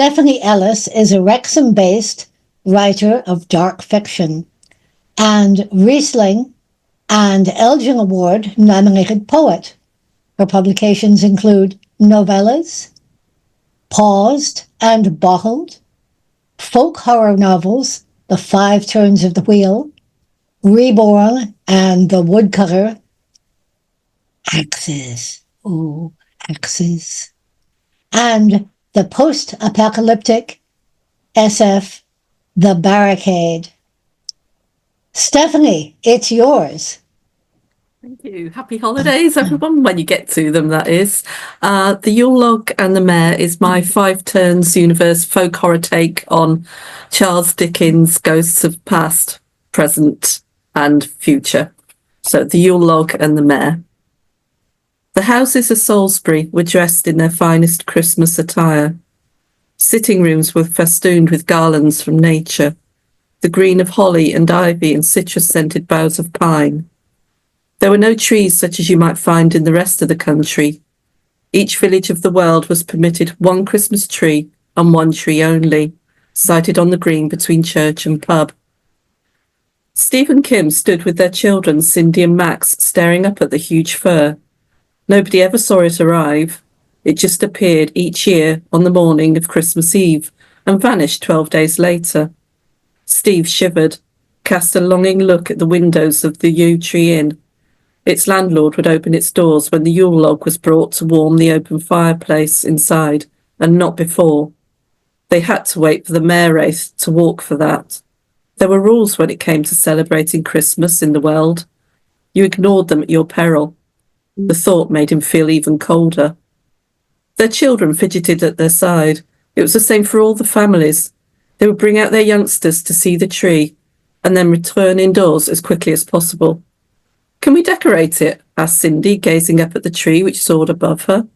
Stephanie Ellise is a Wrexham-based writer of dark fiction and Riesling and Elgin Award-nominated poet. Her publications include novellas, Paused and Bottled, folk horror novels, The Five Turns of the Wheel, Reborn and The Woodcutter, Axes, Axes, and the post-apocalyptic SF, The Barricade. Stephanie, it's yours. Thank you. Happy holidays, everyone, when you get to them, that is. The Yule Log and the Mayor is my Five Turns universe folk horror take on Charles Dickens' ghosts of past, present, and future. So the Yule Log and the Mayor. The houses of Salisbury were dressed in their finest Christmas attire. Sitting rooms were festooned with garlands from nature, the green of holly and ivy and citrus-scented boughs of pine. There were no trees such as you might find in the rest of the country. Each village of the world was permitted one Christmas tree and one tree only, sited on the green between church and pub. Steve and Kim stood with their children, Cindy and Max, staring up at the huge fir. Nobody ever saw it arrive. It just appeared each year on the morning of Christmas Eve and vanished 12 days later. Steve shivered, cast a longing look at the windows of the Yew Tree Inn. Its landlord would open its doors when the Yule log was brought to warm the open fireplace inside, and not before. They had to wait for the Mayor Wraith to walk for that. There were rules when it came to celebrating Christmas in the world. You ignored them at your peril. The thought made him feel even colder. Their children fidgeted at their side. It was the same for all the families. They would bring out their youngsters to see the tree, and then return indoors as quickly as possible. "Can we decorate it?" asked Cindy, gazing up at the tree which soared above her.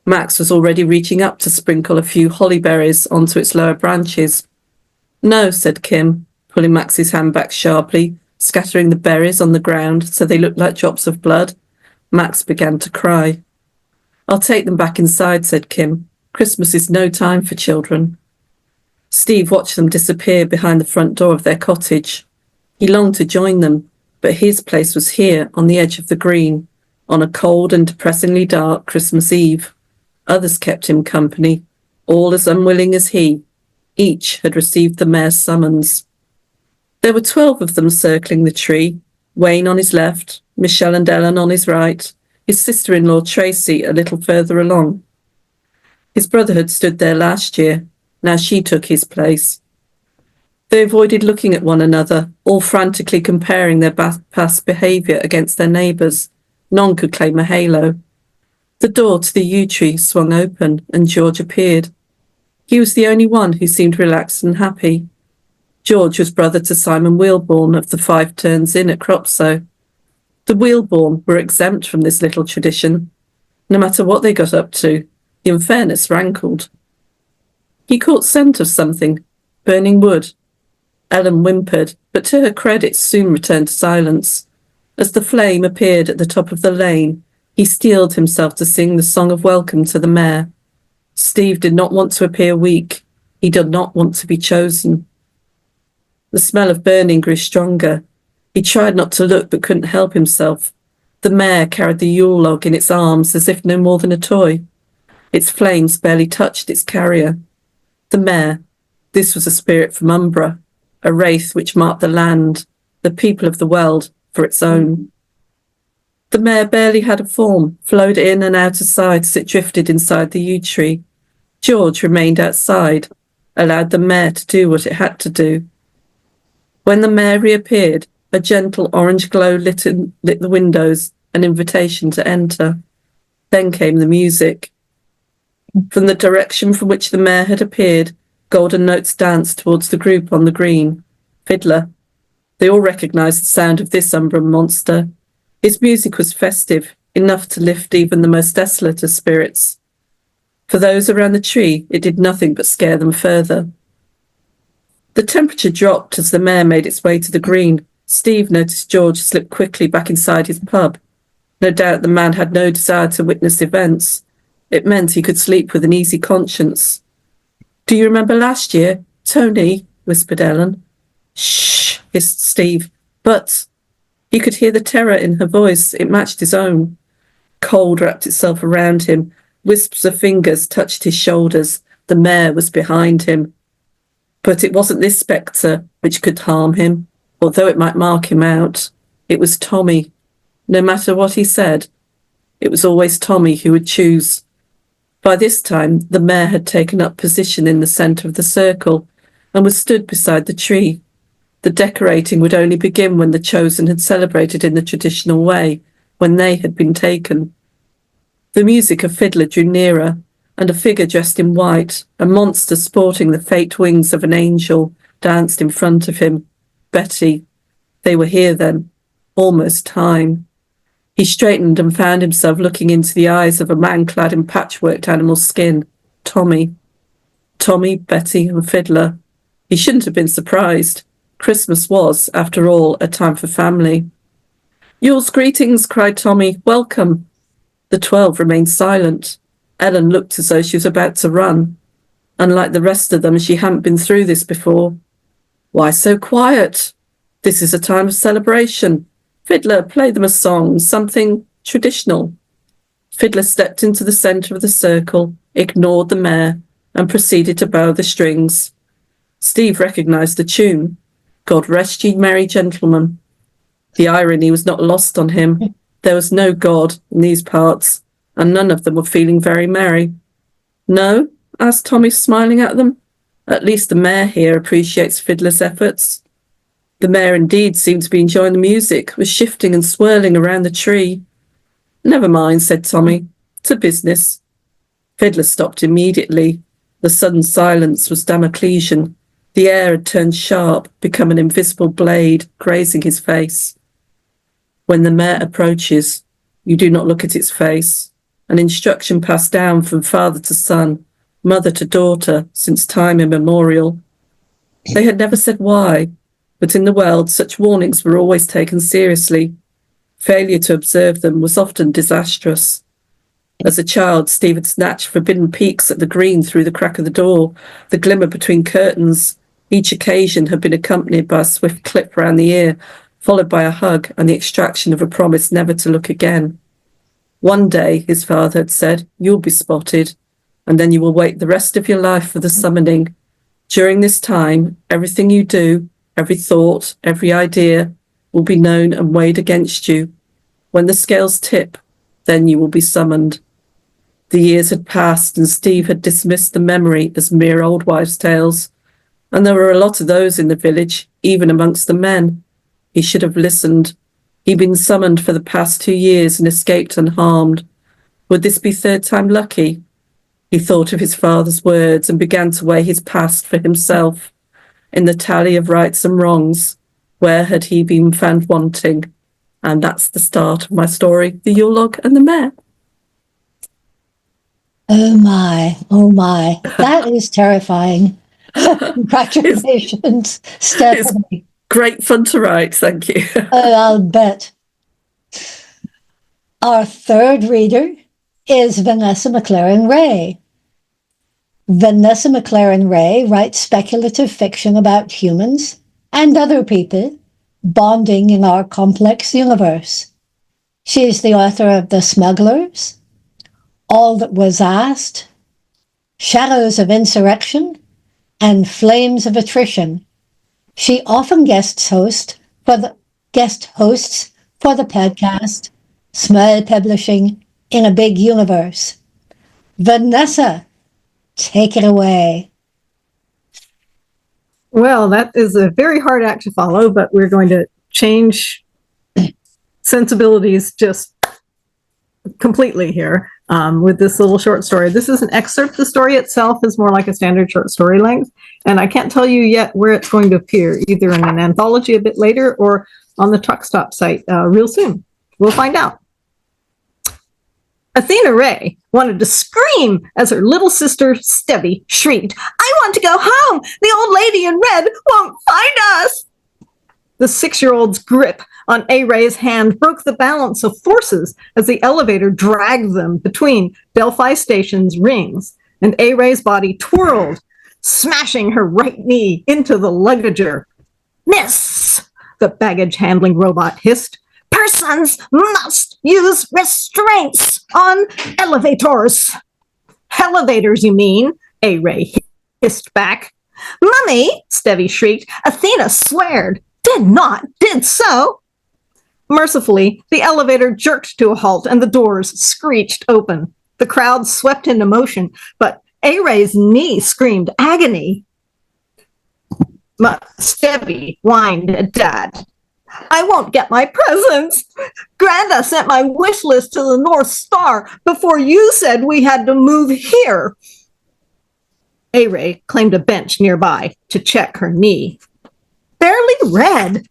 Max was already reaching up to sprinkle a few holly berries onto its lower branches. "No," said Kim, pulling Max's hand back sharply, scattering the berries on the ground so they looked like drops of blood. Max began to cry. "I'll take them back inside," said Kim. "Christmas is no time for children." Steve watched them disappear behind the front door of their cottage. He longed to join them, but his place was here on the edge of the green, on a cold and depressingly dark Christmas Eve. Others kept him company, all as unwilling as he. Each had received the Mayor's summons. There were 12 of them circling the tree, Wayne on his left, Michelle and Ellen on his right, his sister-in-law Tracy a little further along. His brother had stood there last year. Now she took his place. They avoided looking at one another, all frantically comparing their past behaviour against their neighbours. None could claim a halo. The door to the yew tree swung open, and George appeared. He was the only one who seemed relaxed and happy. George was brother to Simon Wheelborn of the Five Turns Inn at Cropsey. The Wheelborn were exempt from this little tradition. No matter what they got up to, the unfairness rankled. He caught scent of something, burning wood. Ellen whimpered, but to her credit soon returned to silence. As the flame appeared at the top of the lane, he steeled himself to sing the song of welcome to the Mayor. Steve did not want to appear weak. He did not want to be chosen. The smell of burning grew stronger. He tried not to look but couldn't help himself. The Mayor carried the Yule log in its arms as if no more than a toy. Its flames barely touched its carrier. The Mayor, this was a spirit from Umbra, a wraith which marked the land, the people of the world, for its own. The Mayor barely had a form, flowed in and out of sight as it drifted inside the yew tree. George remained outside, allowed the Mayor to do what it had to do. When the Mayor reappeared, a gentle orange glow lit the windows, an invitation to enter. Then came the music. From the direction from which the Mayor had appeared, golden notes danced towards the group on the green. Fiddler. They all recognised the sound of this Umbra monster. His music was festive, enough to lift even the most desolate of spirits. For those around the tree, it did nothing but scare them further. The temperature dropped as the Mayor made its way to the green. Steve noticed George slip quickly back inside his pub. No doubt the man had no desire to witness events. It meant he could sleep with an easy conscience. Do you remember last year? Tony, whispered Ellen. Shh, hissed Steve. But he could hear the terror in her voice. It matched his own. Cold wrapped itself around him. Wisps of fingers touched his shoulders. The mare was behind him. But it wasn't this spectre which could harm him, although it might mark him out. It was Tommy. No matter what he said, it was always Tommy who would choose. By this time, the mare had taken up position in the centre of the circle and was stood beside the tree. The decorating would only begin when the chosen had celebrated in the traditional way, when they had been taken. The music of fiddler drew nearer, and a figure dressed in white, a monster sporting the fate wings of an angel, danced in front of him. Betty. They were here then. Almost time. He straightened and found himself looking into the eyes of a man clad in patchworked animal skin. Tommy. Tommy, Betty, and Fiddler. He shouldn't have been surprised. Christmas was, after all, a time for family. Yours greetings, cried Tommy. Welcome. The 12 remained silent. Ellen looked as though she was about to run. Unlike the rest of them, she hadn't been through this before. Why so quiet? This is a time of celebration. Fiddler, play them a song, something traditional. Fiddler stepped into the centre of the circle, ignored the mare, and proceeded to bow the strings. Steve recognised the tune. God rest ye merry gentlemen. The irony was not lost on him. There was no God in these parts, and none of them were feeling very merry. No? Asked Tommy, smiling at them. At least the mare here appreciates Fiddler's efforts. The mare indeed seemed to be enjoying the music, was shifting and swirling around the tree. Never mind, said Tommy. To business. Fiddler stopped immediately. The sudden silence was Damoclesian. The air had turned sharp, become an invisible blade, grazing his face. When the mare approaches, you do not look at its face. An instruction passed down from father to son, mother to daughter, since time immemorial. They had never said why, but in the world such warnings were always taken seriously. Failure to observe them was often disastrous. As a child, Steve had snatched forbidden peeks at the green through the crack of the door, the glimmer between curtains. Each occasion had been accompanied by a swift clip round the ear, followed by a hug and the extraction of a promise never to look again. One day, his father had said, you'll be spotted, and then you will wait the rest of your life for the summoning. During this time, everything you do, every thought, every idea, will be known and weighed against you. When the scales tip, then you will be summoned. The years had passed, and Steve had dismissed the memory as mere old wives' tales, and there were a lot of those in the village, even amongst the men. He should have listened. He'd been summoned for the past 2 years and escaped unharmed. Would this be third time lucky? He thought of his father's words and began to weigh his past for himself. In the tally of rights and wrongs, where had he been found wanting? And that's the start of my story, The Yule Log and the Mare. Oh my. That is terrifying. Congratulations, Stephanie. Great fun to write, thank you. Oh, I'll bet. Our third reader is Vanessa MacLaren-Wray. Vanessa MacLaren-Wray writes speculative fiction about humans and other people bonding in our complex universe. She is the author of The Smugglers, All That Was Asked, Shadows of Insurrection, and Flames of Attrition. She often guest hosts for the podcast Small Publishing in a Big Universe. Vanessa, take it away. Well, that is a very hard act to follow, but we're going to change sensibilities just completely here with this little short story. This is an excerpt. The story itself is more like a standard short story length, and I can't tell you yet where it's going to appear, either in an anthology a bit later or on the Truck Stop site real soon. We'll find out. Athena Ray wanted to scream as her little sister Stevie shrieked, "I want to go home! The old lady in red won't find us!" The 6-year-old's grip on A. Ray's hand broke the balance of forces as the elevator dragged them between Delphi Station's rings, and A. Ray's body twirled, smashing her right knee into the luggager. "Miss," the baggage handling robot hissed. "Persons must use restraints on elevators." "Elevators, you mean?" A-Ray hissed back. "Mummy," Stevie shrieked, "Athena sweared. Did so." Mercifully, the elevator jerked to a halt and the doors screeched open. The crowd swept into motion, but A-Ray's knee screamed agony. Stevie whined at Dad. "I won't get my presents. Granda sent my wish list to the North Star before you said we had to move here." A-Ray claimed a bench nearby to check her knee. "Barely red."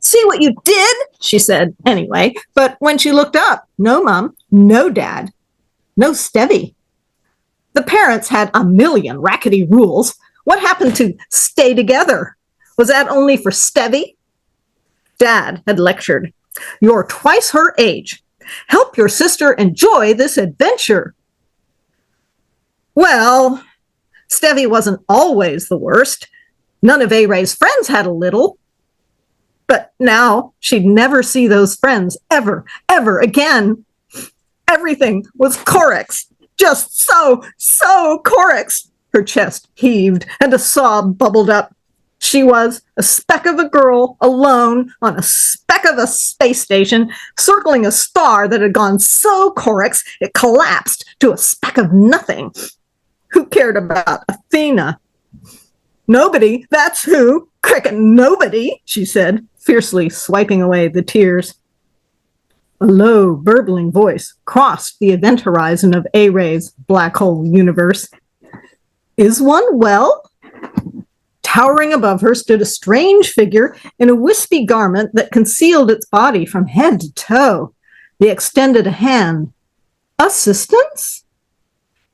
"See what you did?" she said anyway, but when she looked up, no Mum, no Dad, no Stevie. The parents had a million rackety rules. What happened to stay together? Was that only for Stevie? Dad had lectured. "You're twice her age. Help your sister enjoy this adventure." Well, Stevie wasn't always the worst. None of A-Ray's friends had a little. But now she'd never see those friends ever again. Everything was Corex. Just so Corex. Her chest heaved and a sob bubbled up. She was a speck of a girl alone on a speck of a space station, circling a star that had gone so Corex it collapsed to a speck of nothing. Who cared about Athena? "Nobody, that's who. Cricket nobody," she said, fiercely swiping away the tears. A low, burbling voice crossed the event horizon of A-Ray's black hole universe. "Is one well?" Towering above her stood a strange figure in a wispy garment that concealed its body from head to toe. They extended a hand. "Assistance?"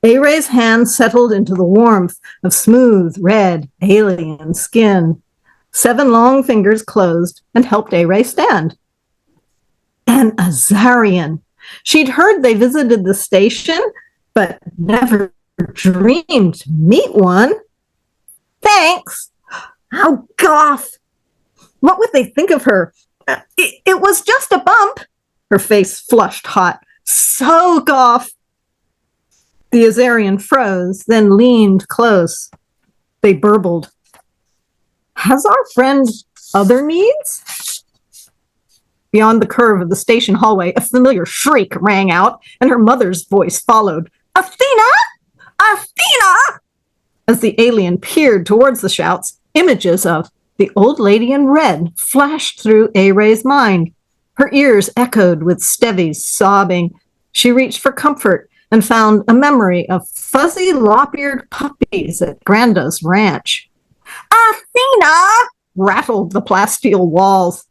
A-Ray's hand settled into the warmth of smooth, red, alien skin. 7 long fingers closed and helped A-Ray stand. An Azarian. She'd heard they visited the station, but never dreamed to meet one. "Thanks." How goth. What would they think of her? It was just a bump." Her face flushed hot. "So goth." The Azarian froze, then leaned close. They burbled. "Has our friend other needs?" Beyond the curve of the station hallway, a familiar shriek rang out, and her mother's voice followed. "Athena! Athena!" As the alien peered towards the shouts, images of the old lady in red flashed through A-Ray's mind. Her ears echoed with Stevie's sobbing. She reached for comfort and found a memory of fuzzy, lop-eared puppies at Granda's ranch. "Athena!" rattled the plasteel walls.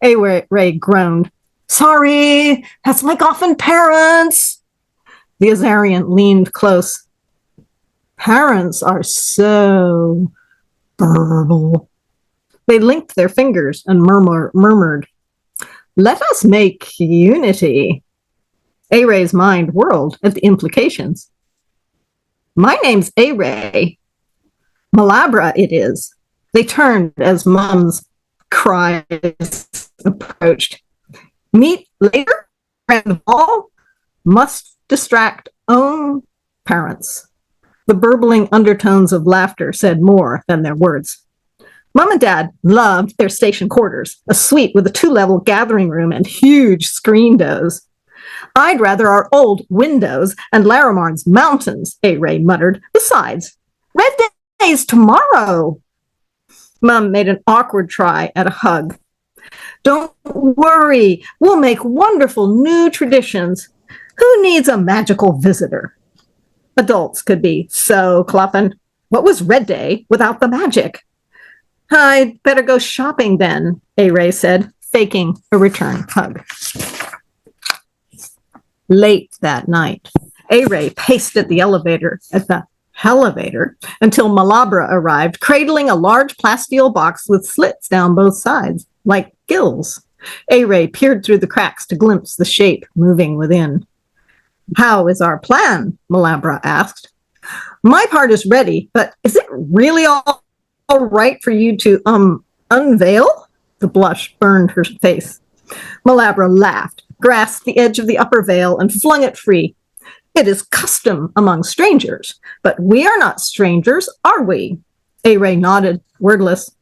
A-Ray groaned. "Sorry, that's like often parents." The Azarian leaned close. "Parents are so burble." They linked their fingers and murmured, "Let us make unity." A-Ray's mind whirled at the implications. "My name's A-Ray. Malabra it is." They turned as Mum's cries approached. "Meet later? At the ball? Must distract own parents." The burbling undertones of laughter said more than their words. Mum and Dad loved their station quarters, a suite with a 2-level gathering room and huge screen doors. "I'd rather our old windows and Laramarn's mountains," A-Ray muttered. "Besides, Red Day's tomorrow." Mum made an awkward try at a hug. "Don't worry, we'll make wonderful new traditions. Who needs a magical visitor?" Adults could be so cloppin'. What was Red Day without the magic? "I'd better go shopping then," A-Ray said, faking a return hug. Late that night, A-Ray paced at the elevator, until Malabra arrived, cradling a large plasteel box with slits down both sides, like gills. A-Ray peered through the cracks to glimpse the shape moving within. "How is our plan?" Malabra asked. My part is ready, but is it really all right for you to, unveil? The blush burned her face. Malabra laughed, grasped the edge of the upper veil, and flung it free. It is custom among strangers, but we are not strangers, are we? A-Ray nodded, wordless.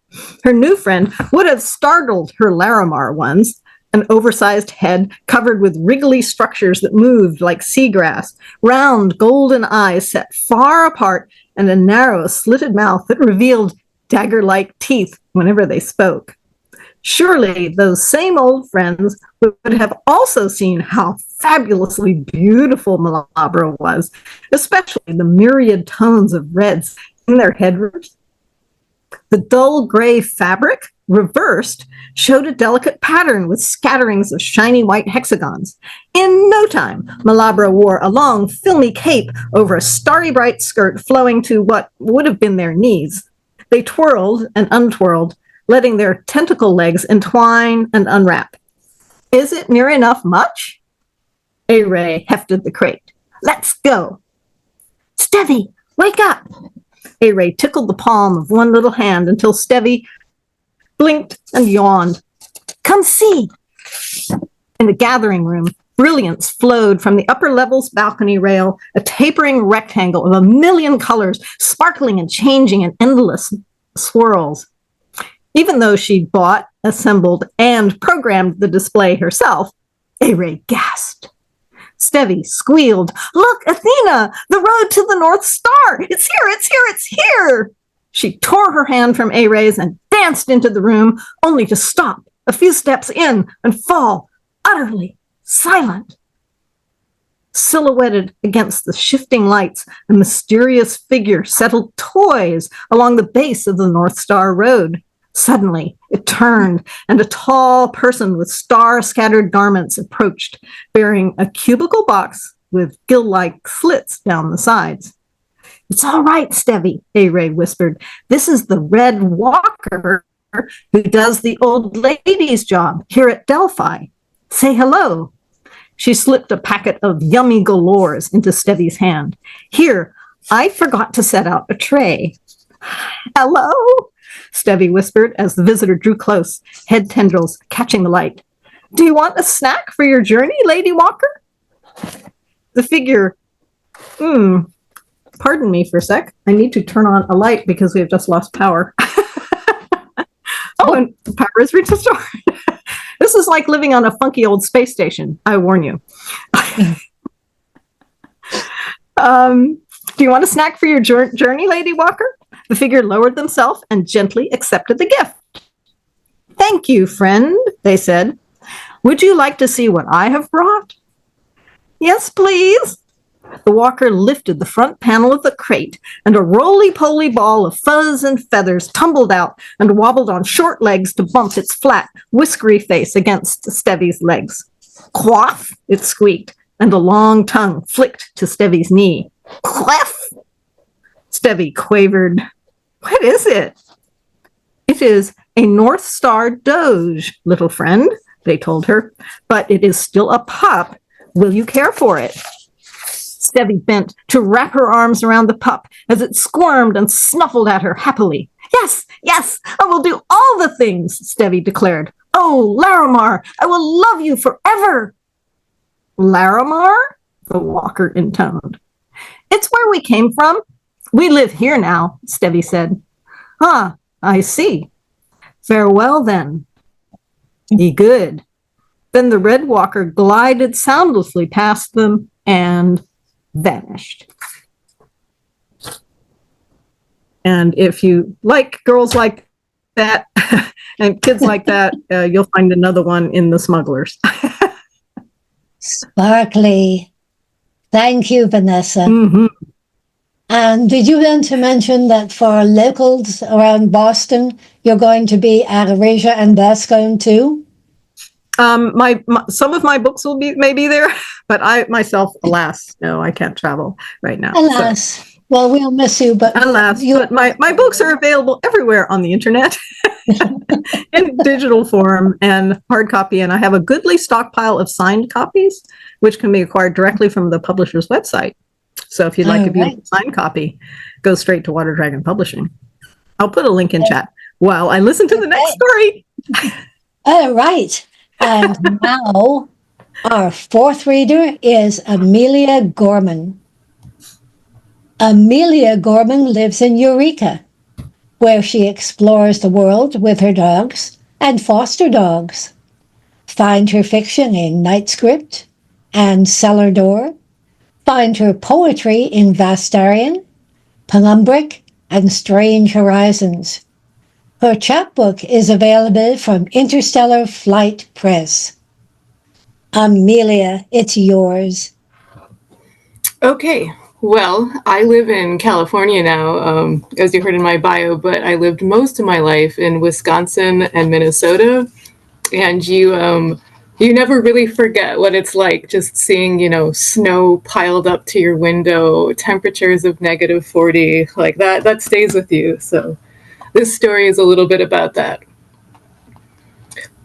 Her new friend would have startled her Larimar ones, an oversized head covered with wriggly structures that moved like seagrass, round golden eyes set far apart, and a narrow, slitted mouth that revealed dagger-like teeth whenever they spoke. Surely those same old friends would have also seen how fabulously beautiful Malabra was, especially the myriad tones of reds in their headrooms. The dull gray fabric, reversed, showed a delicate pattern with scatterings of shiny white hexagons. In no time, Malabra wore a long, filmy cape over a starry bright skirt flowing to what would have been their knees. They twirled and untwirled, letting their tentacle legs entwine and unwrap. Is it near enough much? A-Ray hefted the crate. Let's go. Stevie, wake up. A-Ray tickled the palm of one little hand until Stevie blinked and yawned. Come see. In the gathering room, brilliance flowed from the upper level's balcony rail, a tapering rectangle of a million colors, sparkling and changing in endless swirls. Even though she'd bought, assembled, and programmed the display herself, A-Ray gasped. Stevie squealed, Look, Athena, the road to the North Star. It's here, it's here, it's here. She tore her hand from A-Ray's and danced into the room, only to stop a few steps in and fall, utterly silent. Silhouetted against the shifting lights, a mysterious figure settled poised along the base of the North Star Road. Suddenly, it turned, and a tall person with star-scattered garments approached, bearing a cubical box with gill-like slits down the sides. It's all right, Stevie, A-Ray whispered. This is the Red Walker who does the old lady's job here at Delphi. Say hello. She slipped a packet of yummy galores into Stevie's hand. Here, I forgot to set out a tray. Hello, Stevie whispered as the visitor drew close, head tendrils catching the light. Do you want a snack for your journey, Lady Walker? The figure, pardon me for a sec. I need to turn on a light because we have just lost power. Oh, and the power is restored. This is like living on a funky old space station, I warn you. Do you want a snack for your journey, Lady Walker? The figure lowered themselves and gently accepted the gift. Thank you, friend, they said. Would you like to see what I have brought? Yes, please. The walker lifted the front panel of the crate, and a roly-poly ball of fuzz and feathers tumbled out and wobbled on short legs to bump its flat, whiskery face against Stevie's legs. Quaff, it squeaked, and a long tongue flicked to Stevie's knee. Quaff! Stevie quavered. What is it? It is a North Star Doge, little friend, they told her, but it is still a pup. Will you care for it? Stevie bent to wrap her arms around the pup as it squirmed and snuffled at her happily. Yes, yes, I will do all the things, Stevie declared. Oh, Larimar, I will love you forever. Larimar? The walker intoned. It's where we came from. We live here now, Stevie said. Ah, I see. Farewell, then. Be good. Then the red walker glided soundlessly past them and vanished. And if you like girls like that and kids like that, you'll find another one in The Smugglers. Sparkly. Thank you, Vanessa. Mm-hmm. And did you want to mention that for locals around Boston, you're going to be at Erasure and Bascom too? My some of my books will be maybe there, but I myself, alas, no, I can't travel right now. Alas. So. Well, we'll miss you, but but my books are available everywhere on the internet in digital form and hard copy, and I have a goodly stockpile of signed copies, which can be acquired directly from the publisher's website. So if you'd like All a beautiful right. signed copy, go straight to Water Dragon Publishing. I'll put a link in chat while I listen to the next story. All right. And now our fourth reader is Amelia Gorman. Amelia Gorman lives in Eureka, where she explores the world with her dogs and foster dogs. Find her fiction in Night Script and Cellar Door. Find her poetry in Vastarian, Pelumbric, and Strange Horizons. Her chapbook is available from Interstellar Flight Press. Amelia, it's yours. Okay, well, I live in California now, as you heard in my bio, but I lived most of my life in Wisconsin and Minnesota, and you never really forget what it's like just seeing, snow piled up to your window, temperatures of -40, like that stays with you. So this story is a little bit about that.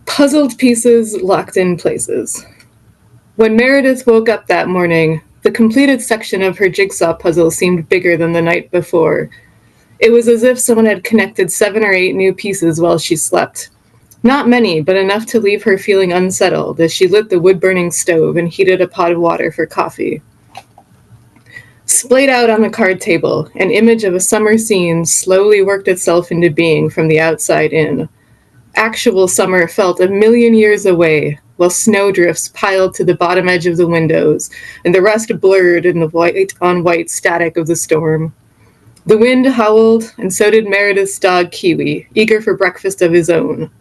Puzzled pieces locked in places. When Meredith woke up that morning, the completed section of her jigsaw puzzle seemed bigger than the night before. It was as if someone had connected 7 or 8 new pieces while she slept. Not many, but enough to leave her feeling unsettled as she lit the wood-burning stove and heated a pot of water for coffee. Splayed out on the card table, an image of a summer scene slowly worked itself into being from the outside in. Actual summer felt a million years away, while snowdrifts piled to the bottom edge of the windows, and the rest blurred in the white-on-white static of the storm. The wind howled, and so did Meredith's dog Kiwi, eager for breakfast of his own.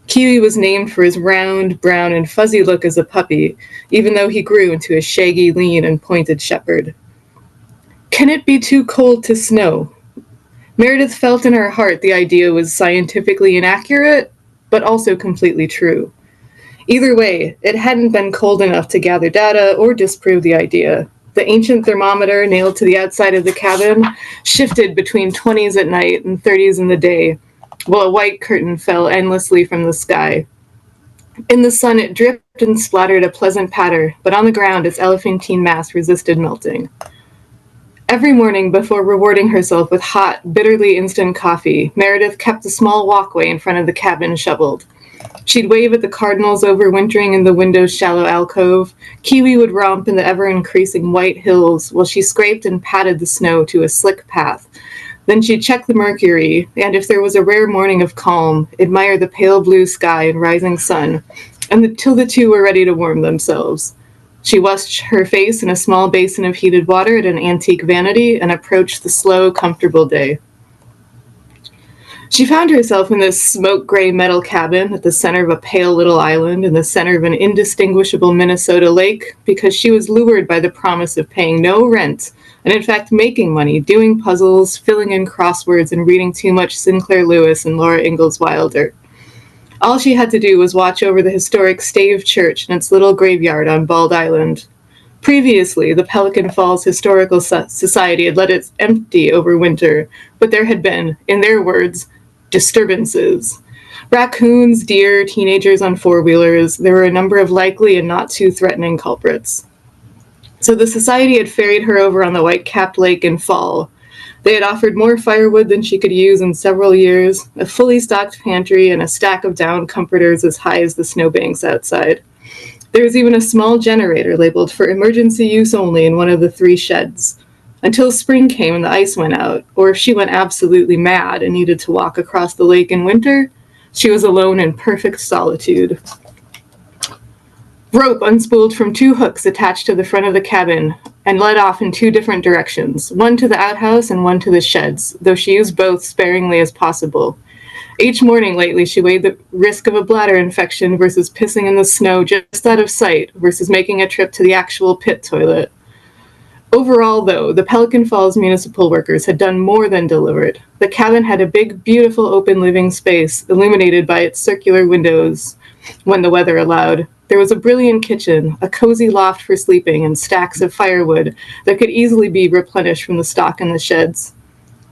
Kiwi was named for his round, brown, and fuzzy look as a puppy, even though he grew into a shaggy, lean, and pointed shepherd. Can it be too cold to snow? Meredith felt in her heart the idea was scientifically inaccurate, but also completely true. Either way, it hadn't been cold enough to gather data or disprove the idea. The ancient thermometer nailed to the outside of the cabin shifted between 20s at night and 30s in the day, while a white curtain fell endlessly from the sky. In the sun, it dripped and splattered a pleasant patter, but on the ground, its elephantine mass resisted melting. Every morning, before rewarding herself with hot, bitterly instant coffee, Meredith kept a small walkway in front of the cabin shoveled. She'd wave at the cardinals overwintering in the window's shallow alcove. Kiwi would romp in the ever-increasing white hills while she scraped and patted the snow to a slick path. Then she'd check the mercury, and if there was a rare morning of calm, admire the pale blue sky and rising sun, until the two were ready to warm themselves. She washed her face in a small basin of heated water at an antique vanity and approached the slow, comfortable day. She found herself in this smoke-gray metal cabin at the center of a pale little island in the center of an indistinguishable Minnesota lake because she was lured by the promise of paying no rent and in fact making money, doing puzzles, filling in crosswords, and reading too much Sinclair Lewis and Laura Ingalls Wilder. All she had to do was watch over the historic Stave Church and its little graveyard on Bald Island. Previously, the Pelican Falls Historical Society had let it empty over winter, but there had been, in their words, disturbances. Raccoons, deer, teenagers on four-wheelers, there were a number of likely and not too threatening culprits. So the society had ferried her over on the white-capped lake in fall. They had offered more firewood than she could use in several years, a fully stocked pantry, and a stack of down comforters as high as the snowbanks outside. There was even a small generator labeled for emergency use only in one of the 3 sheds. Until spring came and the ice went out, or if she went absolutely mad and needed to walk across the lake in winter, she was alone in perfect solitude. Rope unspooled from 2 hooks attached to the front of the cabin and led off in 2 different directions, one to the outhouse and one to the sheds, though she used both sparingly as possible. Each morning lately, she weighed the risk of a bladder infection versus pissing in the snow just out of sight versus making a trip to the actual pit toilet. Overall, though, the Pelican Falls municipal workers had done more than delivered. The cabin had a big, beautiful open living space, illuminated by its circular windows when the weather allowed. There was a brilliant kitchen, a cozy loft for sleeping, and stacks of firewood that could easily be replenished from the stock in the sheds.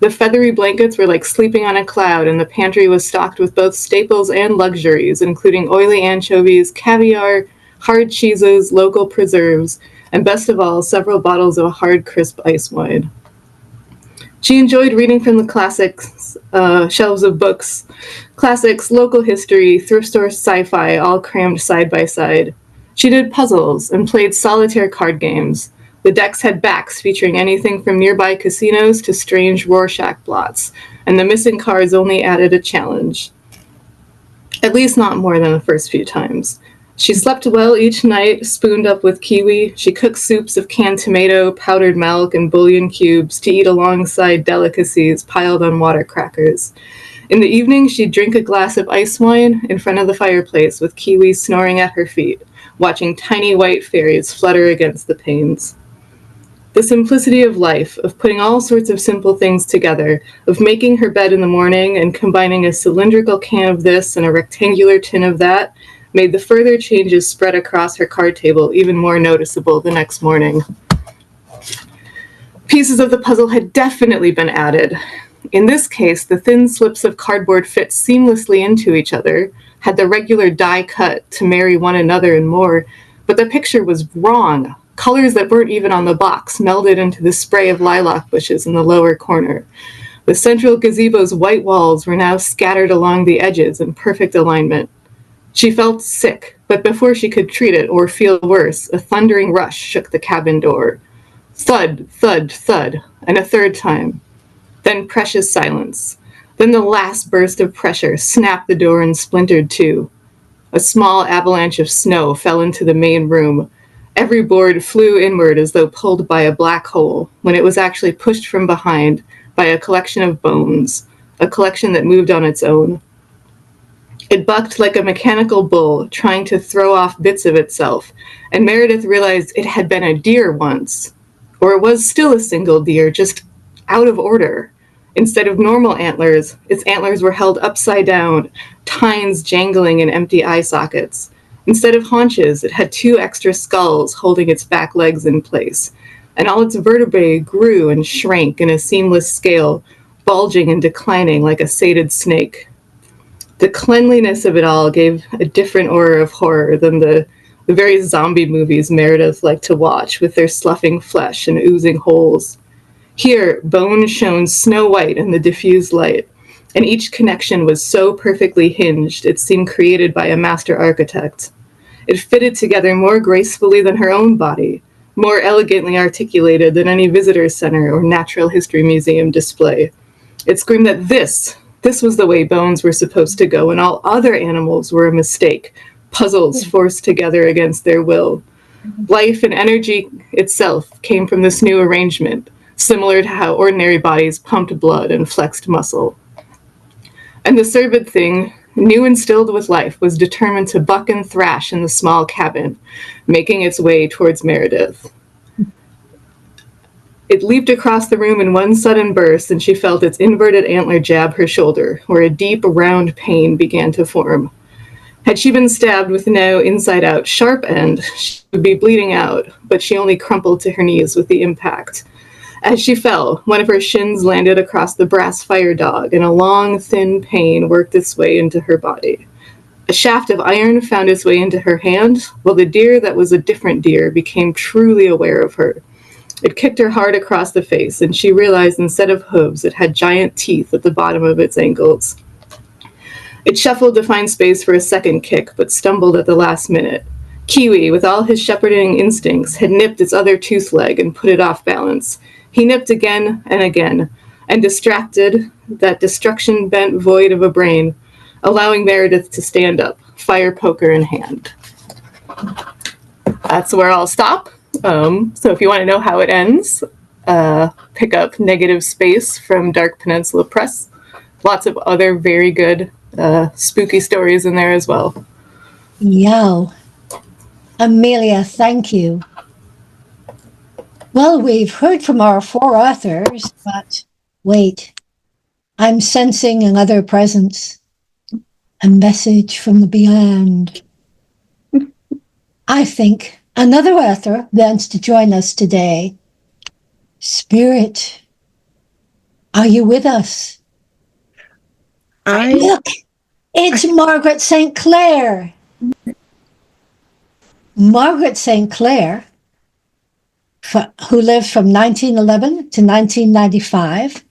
The feathery blankets were like sleeping on a cloud, and the pantry was stocked with both staples and luxuries, including oily anchovies, caviar, hard cheeses, local preserves, and best of all, several bottles of hard, crisp ice wine. She enjoyed reading from the classics, shelves of books, classics, local history, thrift store sci-fi, all crammed side by side. She did puzzles and played solitaire card games. The decks had backs featuring anything from nearby casinos to strange Rorschach blots, and the missing cards only added a challenge. At least not more than the first few times. She slept well each night, spooned up with kiwi. She cooked soups of canned tomato, powdered milk, and bouillon cubes to eat alongside delicacies piled on water crackers. In the evening, she'd drink a glass of ice wine in front of the fireplace with kiwi snoring at her feet, watching tiny white fairies flutter against the panes. The simplicity of life, of putting all sorts of simple things together, of making her bed in the morning and combining a cylindrical can of this and a rectangular tin of that, made the further changes spread across her card table even more noticeable the next morning. Pieces of the puzzle had definitely been added. In this case, the thin slips of cardboard fit seamlessly into each other, had the regular die cut to marry one another and more, but the picture was wrong. Colors that weren't even on the box melded into the spray of lilac bushes in the lower corner. The central gazebo's white walls were now scattered along the edges in perfect alignment. She felt sick, but before she could treat it or feel worse, a thundering rush shook the cabin door. Thud, thud, thud, and a third time. Then precious silence. Then the last burst of pressure snapped the door and splintered too. A small avalanche of snow fell into the main room. Every board flew inward as though pulled by a black hole, when it was actually pushed from behind by a collection of bones, a collection that moved on its own. It bucked like a mechanical bull, trying to throw off bits of itself, and Meredith realized it had been a deer once, or it was still a single deer, just out of order. Instead of normal antlers, its antlers were held upside down, tines jangling in empty eye sockets. Instead of haunches, it had 2 extra skulls holding its back legs in place, and all its vertebrae grew and shrank in a seamless scale, bulging and declining like a sated snake. The cleanliness of it all gave a different aura of horror than the very zombie movies Meredith liked to watch, with their sloughing flesh and oozing holes. Here, bones shone snow white in the diffused light, and each connection was so perfectly hinged it seemed created by a master architect. It fitted together more gracefully than her own body, more elegantly articulated than any visitor center or natural history museum display. It screamed that this was the way bones were supposed to go, and all other animals were a mistake, puzzles forced together against their will. Life and energy itself came from this new arrangement, similar to how ordinary bodies pumped blood and flexed muscle. And the cerbid thing, new and stilled with life, was determined to buck and thrash in the small cabin, making its way towards Meredith. It leaped across the room in one sudden burst, and she felt its inverted antler jab her shoulder, where a deep, round pain began to form. Had she been stabbed with no inside-out sharp end, she would be bleeding out, but she only crumpled to her knees with the impact. As she fell, one of her shins landed across the brass fire dog, and a long, thin pain worked its way into her body. A shaft of iron found its way into her hand, while the deer that was a different deer became truly aware of her. It kicked her hard across the face, and she realized instead of hooves, it had giant teeth at the bottom of its ankles. It shuffled to find space for a second kick, but stumbled at the last minute. Kiwi, with all his shepherding instincts, had nipped its other tooth leg and put it off balance. He nipped again and again, and distracted, that destruction-bent void of a brain, allowing Meredith to stand up, fire poker in hand. That's where I'll stop. So if you want to know how it ends, pick up Negative Space from Dark Peninsula Press. Lots of other very good spooky stories in there as well. Yo. Amelia, thank you. Well, we've heard from our 4 authors, but wait, I'm sensing another presence, a message from the beyond. I think another author wants to join us today. Spirit, are you with us? Look, it's Margaret St. Clair. Margaret St. Clair who lived from 1911 to 1995,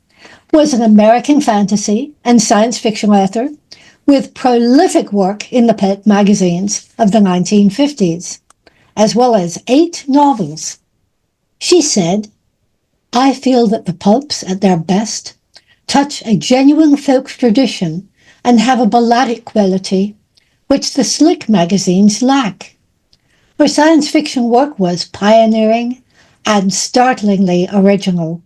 was an American fantasy and science fiction author with prolific work in the pulp magazines of the 1950s, as well as 8 novels. She said, "I feel that the pulps at their best touch a genuine folk tradition and have a balladic quality which the slick magazines lack." Her science fiction work was pioneering and startlingly original.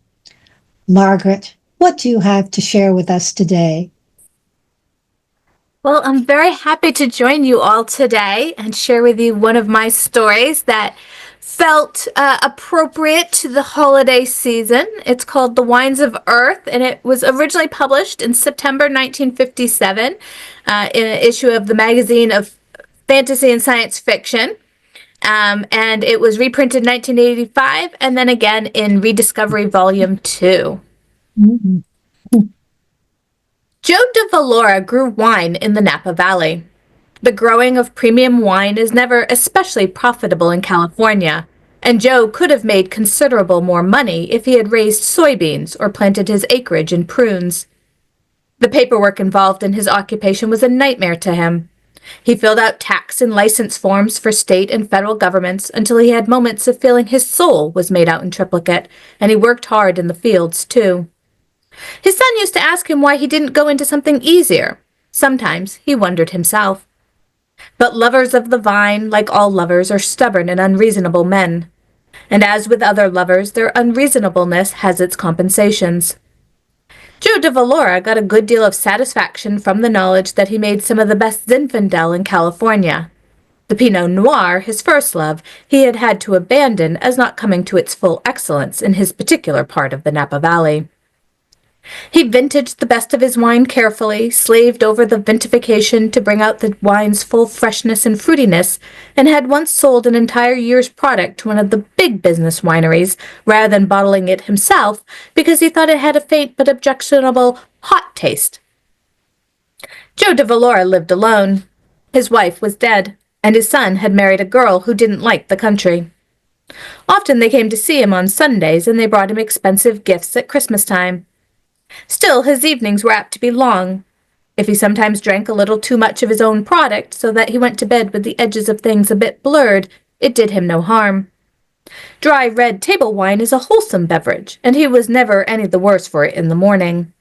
Margaret, what do you have to share with us today? Well, I'm very happy to join you all today and share with you one of my stories that felt appropriate to the holiday season. It's called The Wines of Earth, and it was originally published in September 1957 in an issue of the magazine of fantasy and science fiction. And it was reprinted in 1985 and then again in Rediscovery Volume 2. Mm-hmm. Joe de Valora grew wine in the Napa Valley. The growing of premium wine is never especially profitable in California, and Joe could have made considerable more money if he had raised soybeans or planted his acreage in prunes. The paperwork involved in his occupation was a nightmare to him. He filled out tax and license forms for state and federal governments until he had moments of feeling his soul was made out in triplicate, and he worked hard in the fields, too. His son used to ask him why he didn't go into something easier. Sometimes he wondered himself. But lovers of the vine, like all lovers, are stubborn and unreasonable men. And as with other lovers, their unreasonableness has its compensations. Joe de Valora got a good deal of satisfaction from the knowledge that he made some of the best Zinfandel in California. The Pinot Noir, his first love, he had had to abandon as not coming to its full excellence in his particular part of the Napa Valley. He vintaged the best of his wine carefully, slaved over the vinification to bring out the wine's full freshness and fruitiness, and had once sold an entire year's product to one of the big business wineries, rather than bottling it himself, because he thought it had a faint but objectionable hot taste. Joe de Valora lived alone. His wife was dead, and his son had married a girl who didn't like the country. Often they came to see him on Sundays, and they brought him expensive gifts at Christmas time. Still, his evenings were apt to be long. If he sometimes drank a little too much of his own product, so that he went to bed with the edges of things a bit blurred, it did him no harm. Dry red table wine is a wholesome beverage, and he was never any the worse for it in the morning.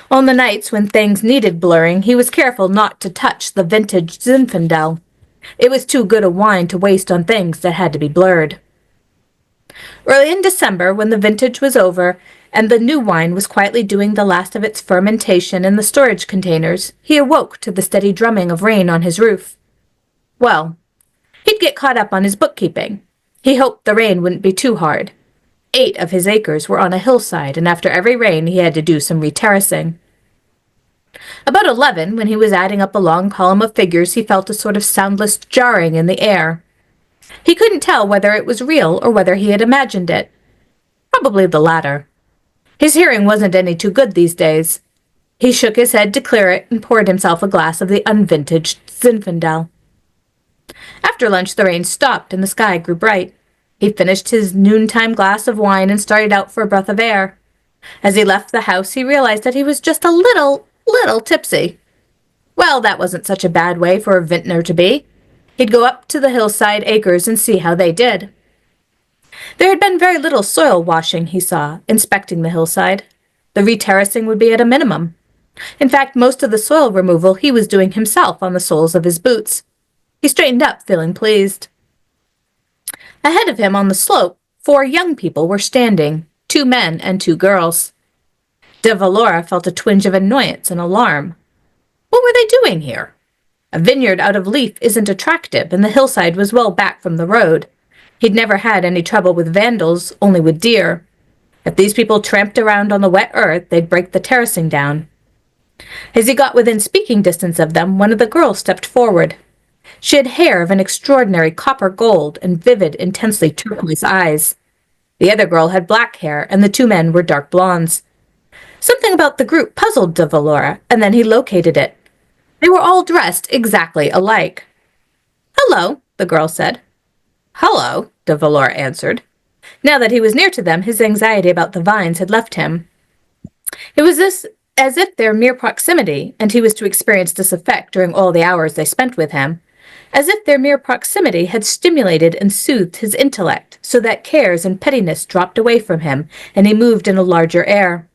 On the nights when things needed blurring, he was careful not to touch the vintage Zinfandel. It was too good a wine to waste on things that had to be blurred. Early in December, when the vintage was over, and the new wine was quietly doing the last of its fermentation in the storage containers, he awoke to the steady drumming of rain on his roof. Well, he'd get caught up on his bookkeeping. He hoped the rain wouldn't be too hard. 8 of his acres were on a hillside, and after every rain he had to do some re-terracing. About 11, when he was adding up a long column of figures, he felt a sort of soundless jarring in the air. He couldn't tell whether it was real or whether he had imagined it. Probably the latter. His hearing wasn't any too good these days. He shook his head to clear it and poured himself a glass of the unvintaged Zinfandel. After lunch the rain stopped and the sky grew bright. He finished his noontime glass of wine and started out for a breath of air. As he left the house he realized that he was just a little tipsy. Well, that wasn't such a bad way for a vintner to be. He'd go up to the hillside acres and see how they did. There had been very little soil washing, he saw, inspecting the hillside. The re-terracing would be at a minimum. In fact, most of the soil removal he was doing himself on the soles of his boots. He straightened up, feeling pleased. Ahead of him on the slope, 4 young people were standing, 2 men and 2 girls. De Valora felt a twinge of annoyance and alarm. What were they doing here? A vineyard out of leaf isn't attractive, and the hillside was well back from the road. He'd never had any trouble with vandals, only with deer. If these people tramped around on the wet earth, they'd break the terracing down. As he got within speaking distance of them, one of the girls stepped forward. She had hair of an extraordinary copper gold and vivid, intensely turquoise eyes. The other girl had black hair, and the 2 men were dark blondes. Something about the group puzzled de Valora, and then he located it. They were all dressed exactly alike. "Hello," the girl said. "Hello," de Valora answered. Now that he was near to them, his anxiety about the vines had left him. It was as if their mere proximity, and he was to experience this effect during all the hours they spent with him, as if their mere proximity had stimulated and soothed his intellect, so that cares and pettiness dropped away from him, and he moved in a larger air.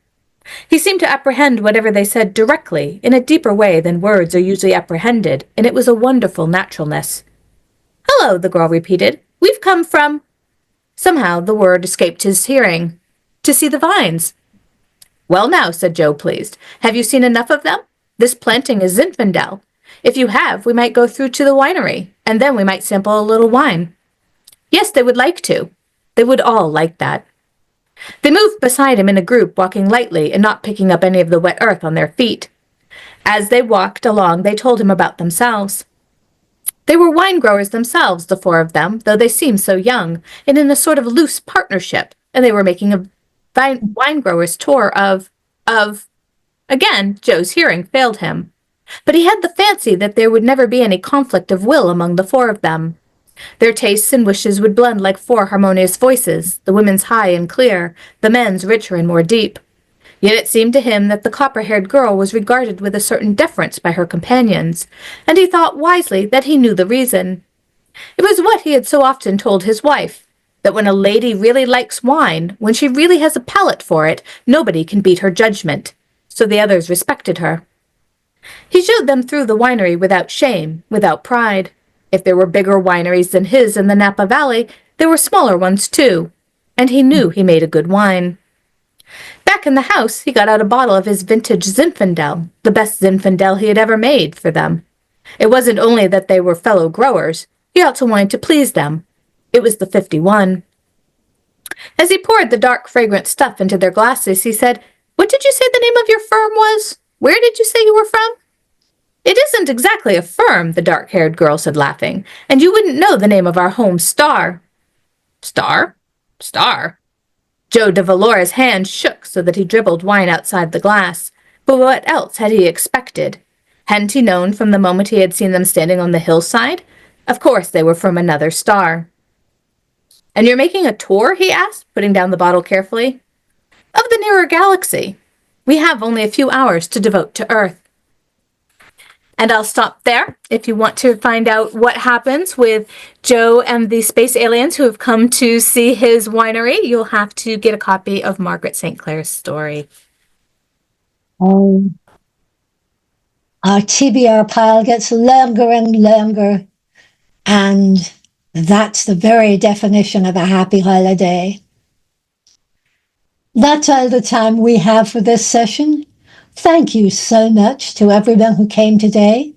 He seemed to apprehend whatever they said directly, in a deeper way than words are usually apprehended, and it was a wonderful naturalness. "Hello," the girl repeated. "We've come from—" Somehow the word escaped his hearing. "To see the vines." "Well now," said Joe, pleased. "Have you seen enough of them? This planting is Zinfandel. If you have, we might go through to the winery, and then we might sample a little wine." Yes, they would like to. They would all like that. They moved beside him in a group, walking lightly and not picking up any of the wet earth on their feet. As they walked along, they told him about themselves. They were wine growers themselves, the four of them, though they seemed so young, and in a sort of loose partnership, and they were making a wine growers' tour of... Again, Joe's hearing failed him. But he had the fancy that there would never be any conflict of will among the four of them. Their tastes and wishes would blend like four harmonious voices, the women's high and clear, the men's richer and more deep. Yet it seemed to him that the copper-haired girl was regarded with a certain deference by her companions, and he thought wisely that he knew the reason. It was what he had so often told his wife, that when a lady really likes wine, when she really has a palate for it, nobody can beat her judgment. So the others respected her. He showed them through the winery without shame, without pride. If there were bigger wineries than his in the Napa Valley, there were smaller ones too, and he knew he made a good wine. Back in the house, he got out a bottle of his vintage Zinfandel, the best Zinfandel he had ever made, for them. It wasn't only that they were fellow growers, he also wanted to please them. It was the 51. As he poured the dark, fragrant stuff into their glasses, he said, "What did you say the name of your firm was? Where did you say you were from?" "It isn't exactly a firm," the dark-haired girl said, laughing, "and you wouldn't know the name of our home star." "Star? Star?" Joe de Valora's hand shook so that he dribbled wine outside the glass. But what else had he expected? Hadn't he known from the moment he had seen them standing on the hillside? Of course they were from another star. "And you're making a tour?" he asked, putting down the bottle carefully. "Of the nearer galaxy. We have only a few hours to devote to Earth." And I'll stop there. If you want to find out what happens with Joe and the space aliens who have come to see his winery, you'll have to get a copy of Margaret St. Clair's story. Oh, our TBR pile gets longer and longer, and that's the very definition of a happy holiday. That's all the time we have for this session. Thank you so much to everyone who came today.